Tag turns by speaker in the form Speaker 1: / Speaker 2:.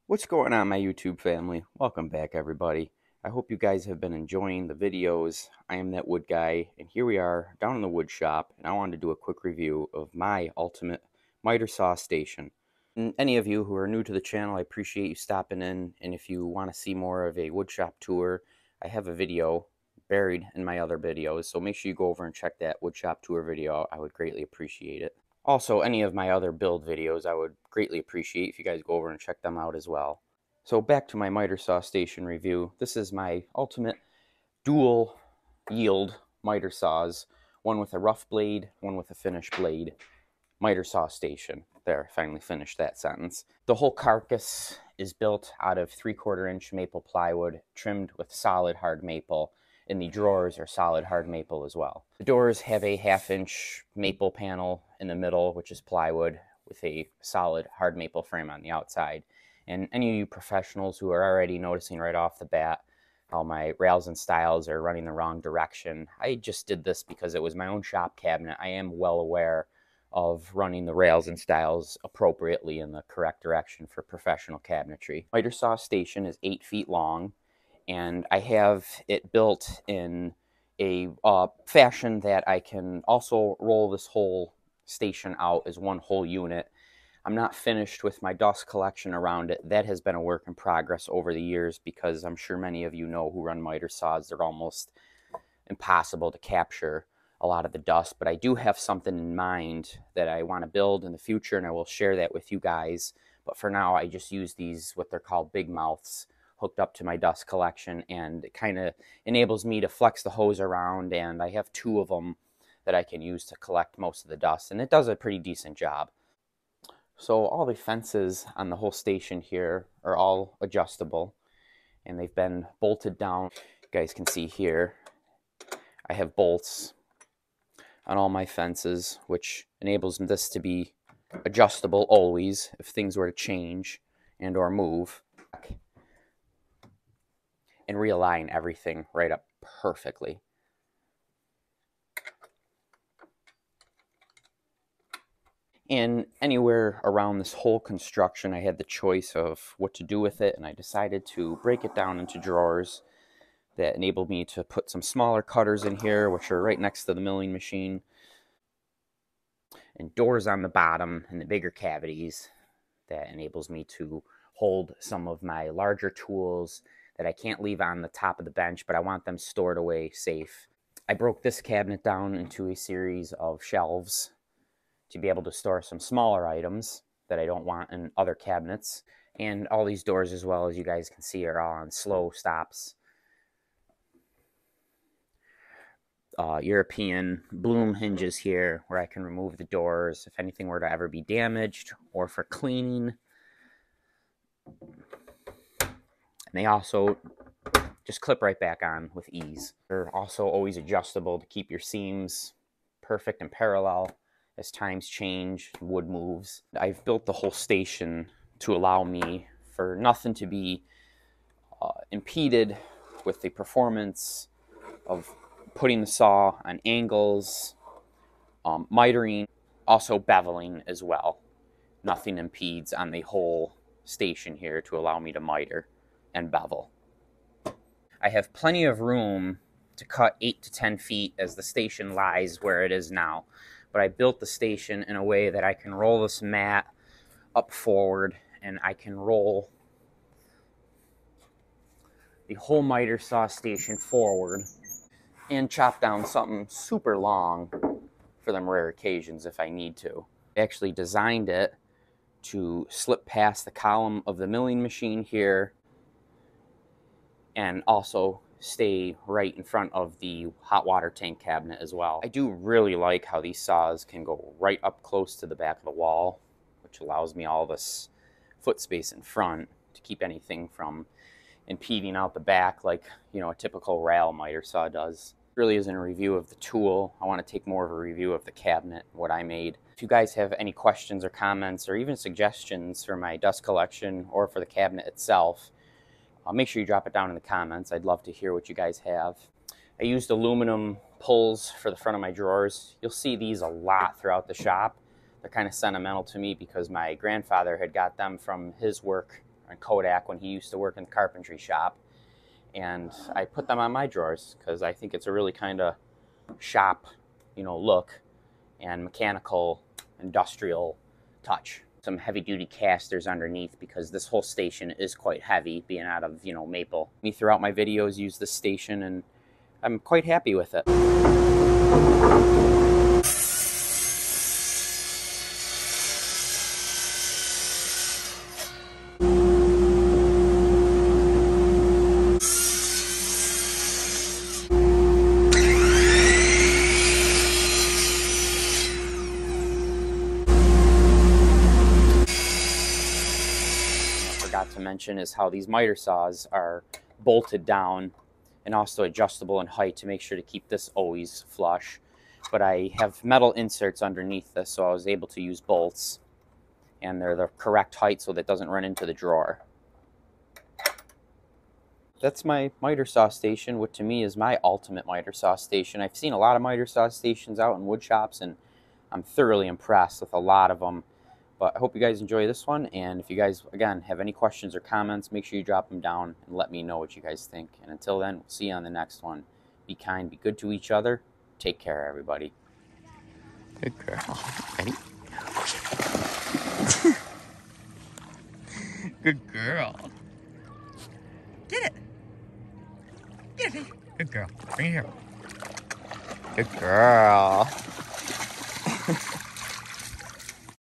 Speaker 1: What's going on, my YouTube family? Welcome back, everybody. I hope you guys have been enjoying the videos. I am that wood guy, and here we are down in the wood shop, and I wanted to do a quick review of my ultimate miter saw station. And any of you who are new to the channel, I appreciate you stopping in, and if you want to see more of a wood shop tour, I have a video buried in my other videos, so make sure you go over and check that wood shop tour video out. I would greatly appreciate it. Also, any of my other build videos, I would greatly appreciate if you guys go over and check them out as well. So back to my miter saw station review. This is my ultimate dual yield miter saws, one with a rough blade, one with a finished blade miter saw station. There, finally finished that sentence. The whole carcass is built out of 3/4 inch maple plywood trimmed with solid hard maple, and the drawers are solid hard maple as well. The doors have a 1/2 inch maple panel in the middle, which is plywood, with a solid hard maple frame on the outside. And any of you professionals who are already noticing right off the bat how my rails and stiles are running the wrong direction, I just did this because it was my own shop cabinet. I am well aware of running the rails and stiles appropriately in the correct direction for professional cabinetry. Miter saw station is 8 feet long, and I have it built in a fashion that I can also roll this whole station out as one whole unit. I'm not finished with my dust collection around it. That has been a work in progress over the years, because I'm sure many of you know who run miter saws, they're almost impossible to capture a lot of the dust. But I do have something in mind that I want to build in the future, and I will share that with you guys. But for now, I just use these, what they're called, big mouths, hooked up to my dust collection, and it kind of enables me to flex the hose around, and I have 2 of them that I can use to collect most of the dust, and it does a pretty decent job. So all the fences on the whole station here are all adjustable, and they've been bolted down. You guys can see here I have bolts on all my fences, which enables this to be adjustable always if things were to change and or move, and realign everything right up perfectly. And anywhere around this whole construction, I had the choice of what to do with it, and I decided to break it down into drawers that enabled me to put some smaller cutters in here, which are right next to the milling machine, and doors on the bottom in the bigger cavities that enables me to hold some of my larger tools that I can't leave on the top of the bench, but I want them stored away safe. I broke this cabinet down into a series of shelves to be able to store some smaller items that I don't want in other cabinets. And all these doors, as well, as you guys can see, are all on slow stops. European bloom hinges here where I can remove the doors if anything were to ever be damaged, or for cleaning. And they also just clip right back on with ease. They're also always adjustable to keep your seams perfect and parallel as times change, wood moves. I've built the whole station to allow me for nothing to be impeded with the performance of putting the saw on angles, mitering, also beveling as well. Nothing impedes on the whole station here to allow me to miter and bevel. I have plenty of room to cut 8 to 10 feet as the station lies where it is now. But I built the station in a way that I can roll this mat up forward, and I can roll the whole miter saw station forward and chop down something super long for them rare occasions if I need to. I actually designed it to slip past the column of the milling machine here, and also stay right in front of the hot water tank cabinet as well. I do really like how these saws can go right up close to the back of the wall, which allows me all this foot space in front to keep anything from impeding out the back like, you know, a typical rail miter saw does. It really isn't a review of the tool. I want to take more of a review of the cabinet, what I made. If you guys have any questions or comments or even suggestions for my dust collection or for the cabinet itself, make sure you drop it down in the comments. I'd love to hear what you guys have. I used aluminum pulls for the front of my drawers. You'll see these a lot throughout the shop. They're kind of sentimental to me because my grandfather had got them from his work on Kodak when he used to work in the carpentry shop. And I put them on my drawers because I think it's a really kind of shop, look and mechanical, industrial touch. Some heavy-duty casters underneath because this whole station is quite heavy, being out of, maple. Me throughout my videos use this station, and I'm quite happy with it. Forgot to mention is how these miter saws are bolted down and also adjustable in height to make sure to keep this always flush. But I have metal inserts underneath this, so I was able to use bolts, and they're the correct height so that it doesn't run into the drawer. That's my miter saw station, what to me is my ultimate miter saw station. I've seen a lot of miter saw stations out in wood shops, and I'm thoroughly impressed with a lot of them. But I hope you guys enjoy this one, and if you guys, again, have any questions or comments, make sure you drop them down and let me know what you guys think. And until then, we'll see you on the next one. Be kind, be good to each other. Take care, everybody.
Speaker 2: Good girl. Ready? Good girl. Get it. Get it. Good girl. Bring it here. Good girl.